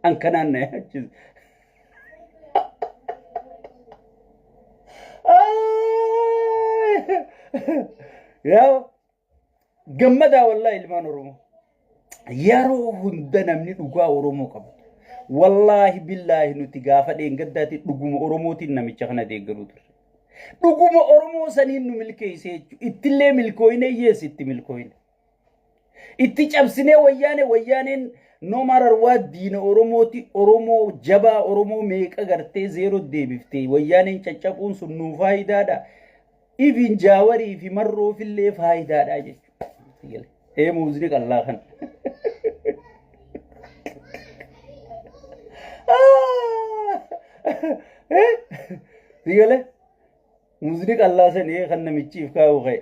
an kanaan na yaachisu. Yaa gammadaa wallahi ilmaan Oromoo yeroo hunda namni dhugaa Oromoo qabu. Wallahi billahi nuti gaafa dheengaddaatti dhuguma Oromootiin namicha kana deeggaruu turre. Dhuguma Oromoo saniin nu milkeessee jechuudha. Ittillee milkooyne yees itti milkooyne. Itti cabsinee wayyaaneen no matter what diina Oromooti Oromoo jabaa Oromoo meeqa gartee zeero deebiftee wayyaaneen caccabuun sun nuu faayidaadha. Ibin Jaawarii fi Marroo fillee faayidaadha jechuudha. Muuziqaa Allah kan. Sigale muuziqaa Allah san kan namichiif kaa'u ka'e.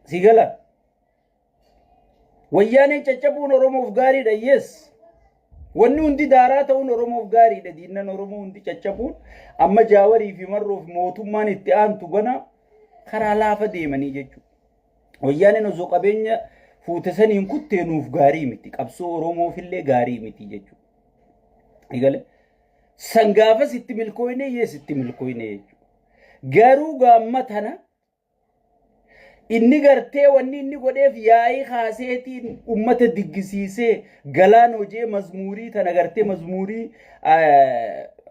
Sigala wayyaaneen caccabuun Oromoof gaariidha yes. Wanni hundi daaraa ta'uun Oromoof gaariidha diinnan Oromoo hundi caccabuun amma Jaawarii fi Marroo fi mootummaan itti aantu gana karaa laafa deemanii jechuudha. Wayyaaneen osoo qabeenya fuute saniin kuttee nuuf gaarii miti qabsoo Oromoof illee gaarii miti jechuudha. Igale san gaafas itti milkooyne yes itti milkooyne jechuudha. Garuu gaamma tana inni gartee wanni inni godheef yaa'ii haaseetiin ummata diggisiisee galaan hojii mazmuurii tana gartee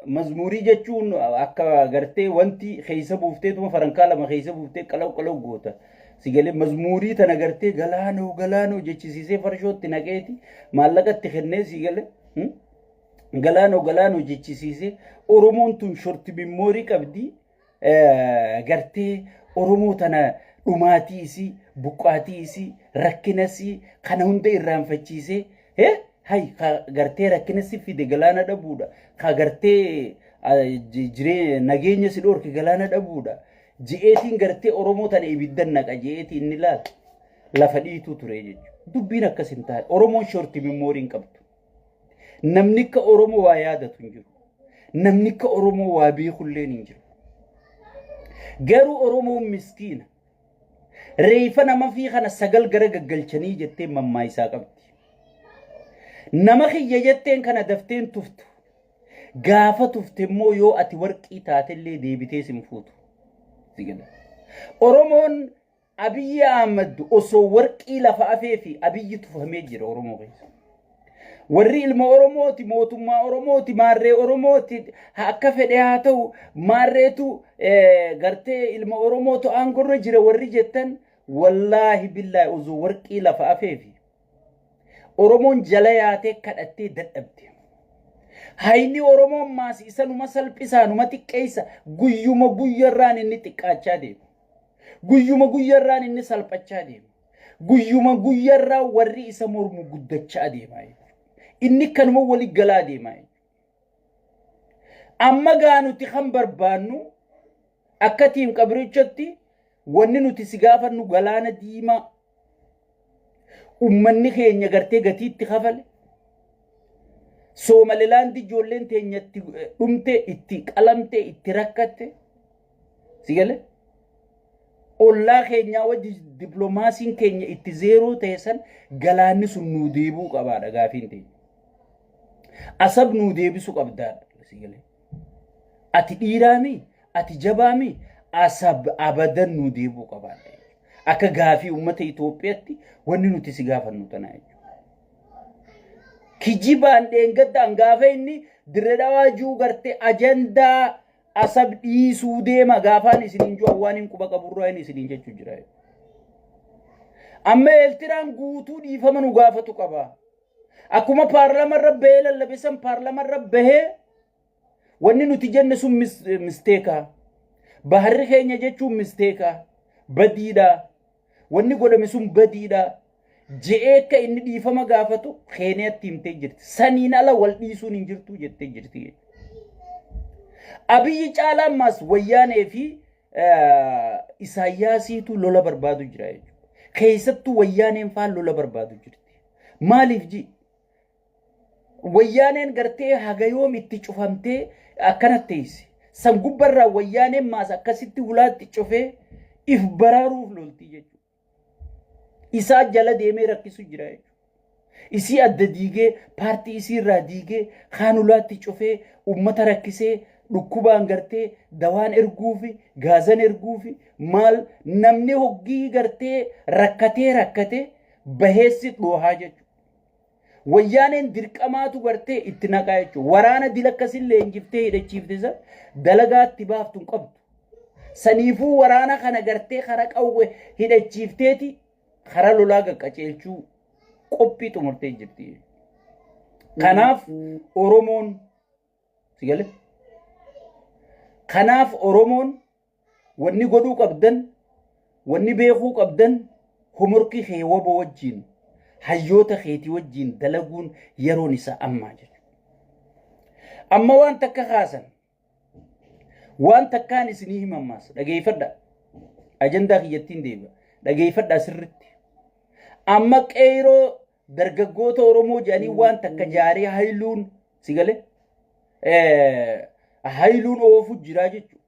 mazmuurii jechuun akka gartee wanti keessa buufteetuma farankaa lama keessa buuftee qalaw goota. Sigale mazmuurii tana gartee galaanoo jechisiisee farshootti naqeeti maallaqatti kennee sigale galaanoo jechisiisee Oromoon tun shorti bimoorii qabdi gartee Oromoo tana dhumaatiisi buqqaatiisi rakkinasi kana hunda irraanfachiisee hay gartee rakkinasi fide galaana dhabuudha ka gartee jiree nageenya si dhorke galaana dhabuudha ji'eetiin gartee Oromoo tana ibiddan naqa ji'eetiin inni laal lafa dhiituu ture jechuudha dubbiin akkas hin taane Oromoon shorti memooriin qabdu namni akka Oromoo waa yaadatu hin jiru namni akka Oromoo waa beekulleen hin jiru garuu Oromoon miskiina reefa nama fi kana sagal gara gaggalchanii jettee mammaa isaa qabdi. Nama xiyya jetteen kana dafteen tuftu. Gaafa tufte immoo yoo ati warqii taatellee deebitee sin fuutu. Oromoon Abiyyi Ahmad osoo warqii lafa afee fi Abiyyi tufamee jira Oromoo keessa. Warri ilma Oromooti mootummaa Oromooti maarree Oromooti akka fedhe haa ta'u maarreetu gartee ilma Oromootu aangorra jira warri jettan wallahi billahi osoo warqii lafa afee fi Oromoon jala yaatee kadhattee dadhabde. Hayni Oromoon maas isa numa salphisaa numa xiqqeessa guyyuma guyyarraan inni xiqqaachaa deema. Guyyuma guyyarraan inni salphachaa deema. Guyyuma guyyarraan warri isa mormu guddachaa deema. Inni kanuma wali galaa deema. Amma gaanuti kan barbaannu akka tiim qabrichatti wanni nuti si gaafannu galaana diimaa ummanni keenya gartee gatiitti kafale Somalilaandi ijoolleen teenyatti dhumte itti qalamte itti rakkatte sigale ollaa keenyaa wajji diplomaasiin keenya itti zeeroo ta'e san galaanni sun nuu deebuu qabaadha gaafiin teenya asab nuu deebisuu qabdaadha sigale ati dhiiraami ati jabaami asab abadan nuu deebuu qabaadha akka gaafii ummata Itoophiyaatti wanni nuti si gaafannu tana kijibaan dheengaddaan gaafa inni dirree dhawaajuu gartee ajandaa asab dhiisuu deema gaafaan isiniin jiru waan hin quba qaburraa hin isiniin jechuu jira amma Eertiraan guutuu dhiifama nu gaafatu qaba akkuma paarlaamarra bahee lallabeessan paarlaamarra bahee wanni nuti jenne sun misteeka baharri keenya jechuun misteeka badiidha wanni godhame sun badiidha je'ee akka inni dhiifama gaafatu keenyatti himtee jirti saniin ala wal dhiisuun hin jirtu jettee jirti Abiyyi caalaan maas wayyaanee fi Isaayyaasiitu lola barbaadu jira jechuudha keessattuu wayyaaneen faan lola barbaadu jirti maaliif ji wayyaaneen gartee hagayoom itti cufamtee akkanatti teessi san gubbarraa wayyaaneen maas akkasitti hulaatti cufee if baraaruuf lolti jechuudha isaa jala deemee rakkisu jira jechuudha. Isii adda diigee paartii isii irraa diigee kaanulaatti cufee uummata rakkisee dhukkubaan gartee dawaan erguufi gaazan erguufi maal namni hoggii gartee rakkatee baheessi dhoohaa jechuudha. Wayyaaneen dirqamaatu gartee itti naqaa jechuudha. Waraana dila akkasillee injiftee hidhachiiftisa dalagaatti baaftu hin qabdu. Saniifuu waraana kana gartee kara qawwe hidhachiifteeti kara lolaa qaqqaceelchuu qophii xumurtee jirti. Kanaaf Oromoon sigale kanaaf Oromoon wanni godhuu qabdan wanni beekuu qabdan humurki kee waba wajjin hayyoota keetii wajjin dalaguun yeroon isaa ammaa jechuudha. Amma waan takka kaasan waan takkaan isinii himammaas dhageeffadha. Ajandaa kiyyattiin deebi'a. Dhageeffadha sirritti. Amma qeeroo dargaggoota Oromoo jedhanii waan takka jaaree hayluun sigale hayluun oofu jiraa jechuudha.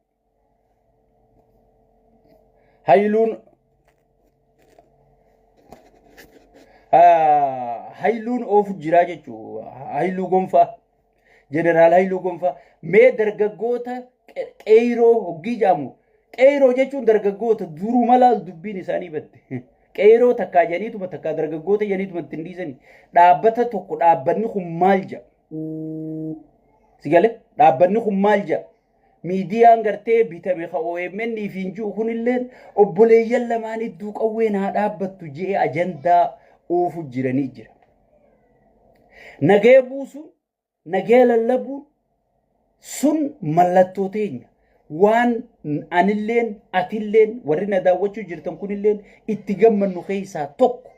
Hayluun oofu jiraa jechuudha. Hayluu gonfaa jeneraal Hayluu gonfaa mee dargaggoota qeeroo hoggii jaamu qeeroo jechuun dargaggoota duruu malaal dubbiin isaanii batte. Qeeroo takkaa janiituma takkaa dargaggoota janiituma ittiin dhiisanii dhaabbata tokko dhaabbanni kun maal jedha sigale dhaabbanni kun maal jedha miidiyaan gartee bitame ka OMN fi injuu kunilleen obboleeyyan lamaan idduu qawween haa dhaabbattu jee ajandaa oofu jiranii jira. Nagee buusu nagee lallabu sun mallattoo teenya. Waan anilleen atilleen warri na daawwachuu jirtan kunilleen itti gammannu keessaa tokko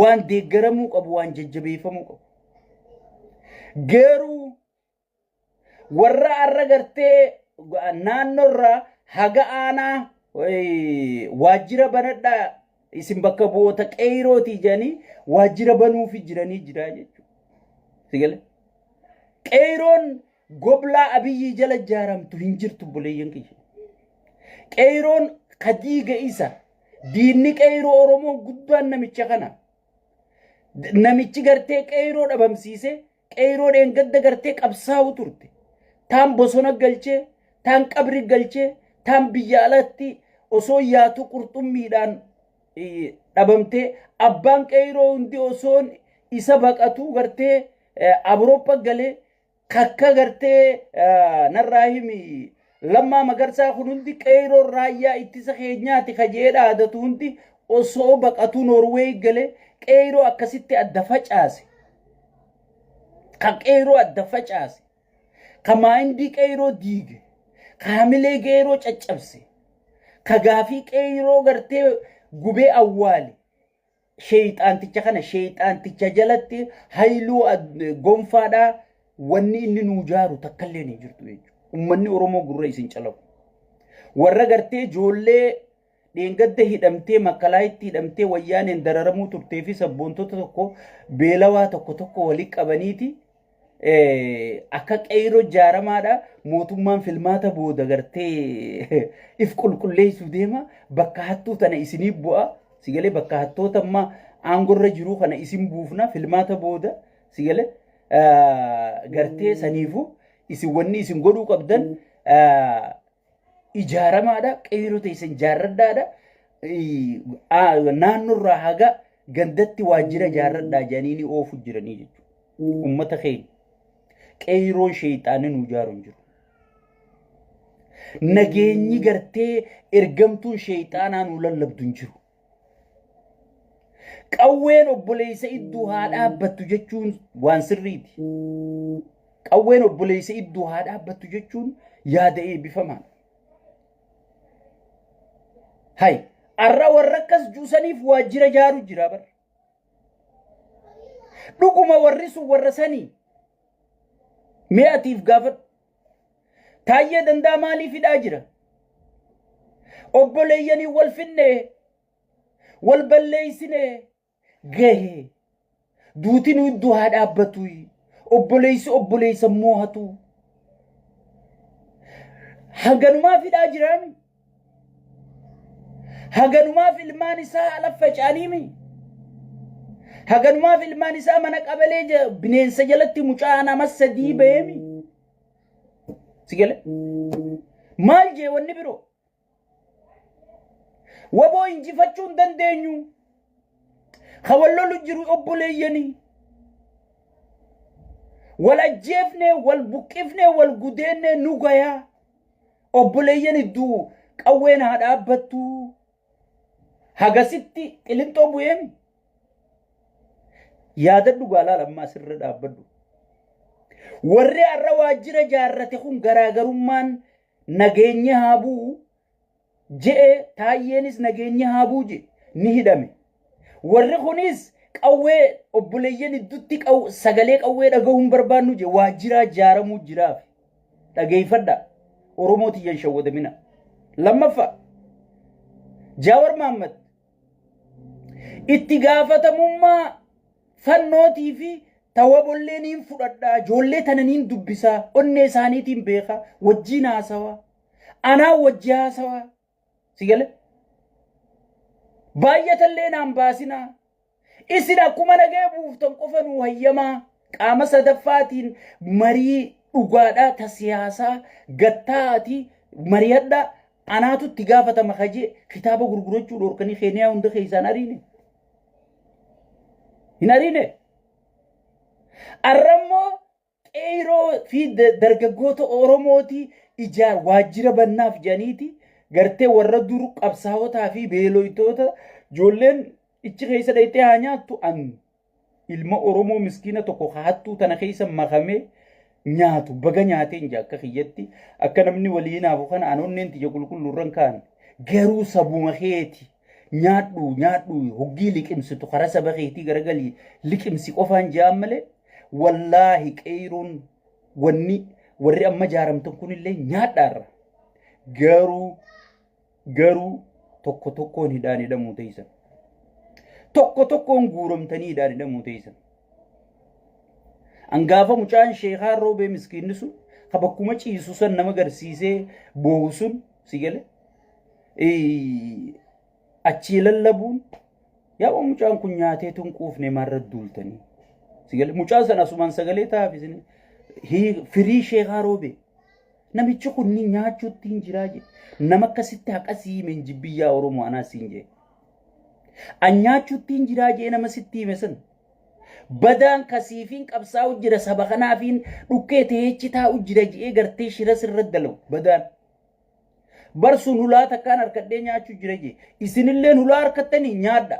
waan deeggaramuu qabu waan jajjabeeffamuu qabu. Garuu warra arra gartee naannoorraa haga aanaa waajjira banadhaa isin bakka bu'oota qeerootii jedhanii waajjira banuufi jiranii jira jechuudha. Sigale qeeroon goblaa Abiyyi jala jaaramtu hin jirtu buleeyyan kiyya. Qeeroon kadiiga isa diinni qeeroo Oromoo guddaan namicha kana. Namichi gartee qeeroo dhabamsiise qeeroo dheengadda gartee qabsaa'u turte. Taan bosona galchee taan qabri galchee taan biyya alatti osoo yaatu qurxummiidhaan dhabamtee abbaan qeeroo hundi osoon isa baqatu gartee Awurooppaa galee kakka gartee narraahimi lammaa magarsaa kun hundi qeeroo raayyaa ittisa keenyaati kajeedha aadatu hundi osoo baqatu Norweey galee qeeroo akkasitti adda facaase. Ka qeeroo adda facaase. Ka maayindii qeeroo diige. Ka hamilee qeeroo caccabse. Ka gaafii qeeroo gartee gubee awwaale. Sheeyxaanticha kana sheeyxaanticha jalatti hayluu gonfaadhaa wanni inni nuu jaaru takkallee ni jirtu jechuudha. Uummanni Oromoo gurra isin calaqqu. Warra gartee ijoollee dheengadda hidhamtee makalaayitti hidhamtee wayyaaneen dararamuu turtee fi sabboontota tokko beelawaa tokko walitti qabaniiti akka qeeroo jaaramaadha mootummaan filmaata booda gartee if qulqulleessuuf deema bakka hattuu tana isinii bu'a sigalee bakka hattoota amma aangorra jiru kana isin buufna filmaata booda sigalee gartee saniifu isin wanni isin godhuu qabdan ijaaramaadha qeeroo teessan jaarradhaadha naannoorraa haga gandatti waajjira jaarradhaa jedhanii oofu jiranii jechuudha. Uummata keenya qeeroon sheeyxaanin nu jaaru hin jiru. Nageenyi gartee ergamtuun sheeyxaanaa nu lallabdu hin jiru. Qawween obboleessa iddoo haa dhaabbattu jechuun waan sirriiti. Qawween obboleessa iddoo haa dhaabbattu jechuun yaada eebbifamaadha. Hay arra warra akkas juusaniif waajjira jaaru jira bar. Dhuguma warri sun warra sanii mi'atiif gaafadhu. Taayyee dandaa maaliif hidhaa jira? Obboleeyyanii wal finnee wal balleeysinee gahee duutiin iddoo haa dhaabbatu obboleessi obboleessa moohatu haganumaaf hidhaa jiraami. Haganumaaf ilmaan isaa ala faca'aniimi. Haganumaaf ilmaan isaa mana qabalee bineensa jalatti mucaa nama sadii beemi. Sigale maal jee wanni biroo waboo injifachuun dandeenyu hawallolu jiru obboleeyyanii wal ajjeefne wal buqqifne wal gudeenne nu gayaa obboleeyyan idduu qawween haa dhaabbattu hagasitti qilintoo bu'eemi yaadadhu gaalaa lammaa sirra dhaabbadhu warri arra waajjira jaarrate kun garaagarummaan nageenya haabuu je'e taayyeenis nageenya haabuu je ni hidhame warri kunis qawwee obboleeyyan iddutti sagalee qawwee dhagahuun barbaannu je waajjiraa jaaramuu jiraaf dhageeffadha oromooti yan shawwadamina lammaffa Jaawar Mahammad itti gaafatamummaa fannootii fi tawabolleeniin fudhadhaa ijoollee tananiin dubbisaa onnee isaaniitiin beekaa wajjiin haasawaa anaa wajji haasawaa sigale baay'atallee naan baasinaa isin akkuma nagee buuftan qofa nuu hayyamaa qaama sadaffaatiin marii dhugaadhaa ta siyaasaa gattaati mari'adhaa anaatu itti gaafatama kajee kitaaba gurgurachuu dhorkanii keeniyaa hunda keessaan ariine hin ariine arrammoo qeeroo fi dargaggoota oromooti ijaar waajjira bannaaf janiiti gartee warra dur qabsaawotaa fi beeloytoota ijoolleen ichi keessa dhaytee haa nyaattu an ilma oromoo miskiina tokko haattuu tana keessa makamee nyaatu baga nyaateen akka kiyyatti akka namni waliinaafu kana anoonneen tiyya qulqulluurran kaan garuu sabuma keeti nyaadhu hoggii liqimsitu kara saba keetii garagalii liqimsi qofaan jaan malee wallaahi qeeroon warri amma jaaramtan kunillee nyaadhaarra garuu tokko tokkoon hidhaan hidhamuu teessan tokko tokkoon guuramtanii hidhaan hidhamuu teessan angaafa mucaan sheekaa roobee miskiinni sun kabakkuma ciisu san nama garsiisee boo'u sun sigale achii lallabuun yaa mucaan kun nyaatee tun quufne maarra duultanii sigale mucaan san asumaan sagalee taafisine firii sheekaa roobee namichi kun ni nyaachuutti hin jiraa je nama akkasitti haqasii men jibbiyyaa oromoo anaa siin je an nyaachuutti hin jiraa je nama sitti hime san badaan kasiifiin qabsaa'u jira saba kanaafiin dhukkee teechi taa'u jira je'ee gartee shira sirra dalu badaan barsuun hulaa takkaan harkadhee nyaachuu jira je isinillee hulaa harkattanii nyaadha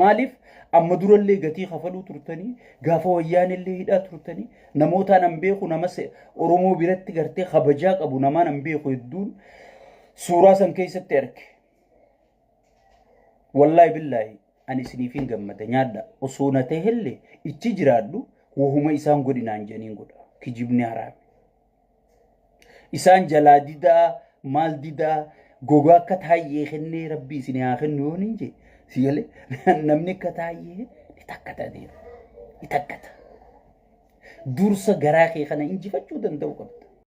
maaliif amma durallee gatii kafaluu turtanii gaafa wayyaanillee hidhaa turtanii namootaan an beeku nama oromoo biratti gartee kabajaa qabu namaan an beeku hedduun suuraa san keessatti arge wallaahi billaahi ani isiniifin gammada nyaadha osoo na ta'ellee ichi jiraadhu wahuma isaan godhinaan janiin godha kijibni haraame isaan jalaa didaa maal didaa gogaa akka taayyee kennee rabbi isin haa kennu yoon hin je sigale namni akka taayyee ni takkata deema ni takkata dursa garaa kee kana injifachuu danda'u qabda